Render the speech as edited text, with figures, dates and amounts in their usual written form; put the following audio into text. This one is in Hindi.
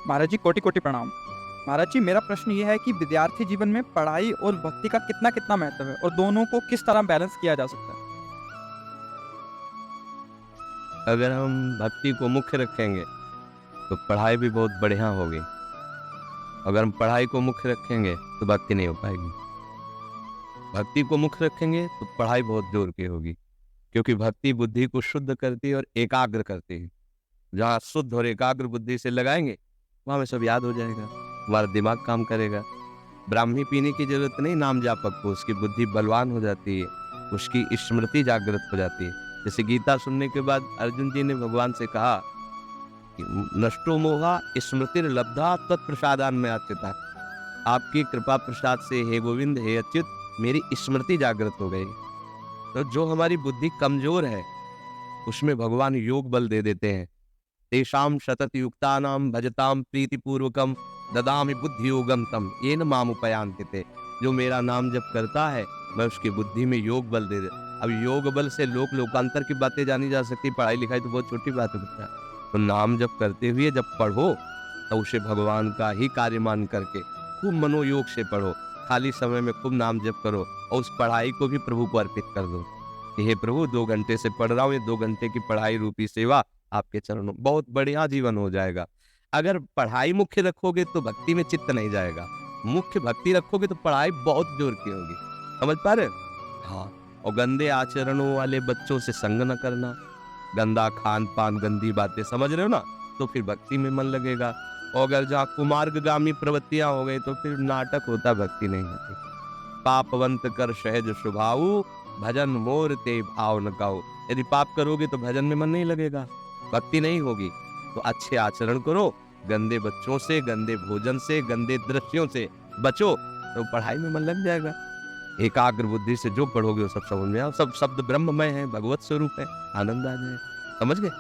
महाराज जी कोटि कोटि प्रणाम। महाराज जी मेरा प्रश्न ये है कि विद्यार्थी जीवन में पढ़ाई और भक्ति का कितना कितना महत्व है और दोनों को किस तरह बैलेंस किया जा सकता है। अगर हम भक्ति को मुख्य रखेंगे तो पढ़ाई भी बहुत बढ़िया होगी। अगर हम पढ़ाई को मुख्य रखेंगे तो भक्ति नहीं हो पाएगी। भक्ति को मुख्य रखेंगे तो पढ़ाई बहुत जोर की होगी, क्योंकि भक्ति बुद्धि को शुद्ध करती है और एकाग्र करती है। जहाँ शुद्ध और एकाग्र बुद्धि से लगाएंगे वहाँ में सब याद हो जाएगा, हमारा दिमाग काम करेगा। ब्राह्मी पीने की जरूरत नहीं नाम जापक को, उसकी बुद्धि बलवान हो जाती है, उसकी स्मृति जागृत हो जाती है। जैसे गीता सुनने के बाद अर्जुन जी ने भगवान से कहा कि नष्टो मोहा स्मृतिर्लब्धा तत्प्रसादान में आचिता। आपकी कृपा प्रसाद से हे गोविंद हे अच्युत मेरी स्मृति जागृत हो गई। तो जो हमारी बुद्धि कमजोर है उसमें भगवान योग बल दे देते हैं। तेषाम सतत युक्तानाम भजताम प्रीतिपूर्वकम ददामि बुद्धि योगम तम येन माम उपयांति। जो मेरा नाम जप करता है मैं उसकी बुद्धि में योग बल दे दे। अब योग बल से लोकांतर की बातें जानी जा सकती, पढ़ाई लिखाई तो बहुत छोटी बात होता है। तो नाम जप करते हुए जब पढ़ो तो उसे भगवान का ही कार्य मान करके खूब मनोयोग से पढ़ो। खाली समय में खूब नाम जप करो और उस पढ़ाई को भी प्रभु को अर्पित कर दो कि हे प्रभु 2 घंटे से पढ़ रहा हूँ, ये 2 घंटे की पढ़ाई रूपी सेवा आपके चरणों, बहुत बढ़िया जीवन हो जाएगा। अगर पढ़ाई मुख्य रखोगे तो भक्ति में चित्त नहीं जाएगा, मुख्य भक्ति रखोगे तो पढ़ाई बहुत जोर की होगी। समझ पा रहे? हाँ। और गंदे आचरणों वाले बच्चों से संग न करना, गंदा खान पान गंदी बातें, समझ रहे हो ना, तो फिर भक्ति में मन लगेगा। और अगर जहाँ कुमार्गगामी प्रवृत्तियां हो गई तो फिर नाटक होता, भक्ति नहीं होती। पापवंत कर सहज स्वभाव भजन मोर ते भाव न गाओ। यदि पाप करोगे तो भजन में मन नहीं लगेगा, भक्ति नहीं होगी। तो अच्छे आचरण करो, गंदे बच्चों से, गंदे भोजन से, गंदे दृश्यों से बचो, तो पढ़ाई में मन लग जाएगा। एकाग्र बुद्धि से जो पढ़ोगे वो सब समझ में आओ। सब शब्द ब्रह्ममय है, भगवत स्वरूप है, आनंद आ जाए। समझ गए?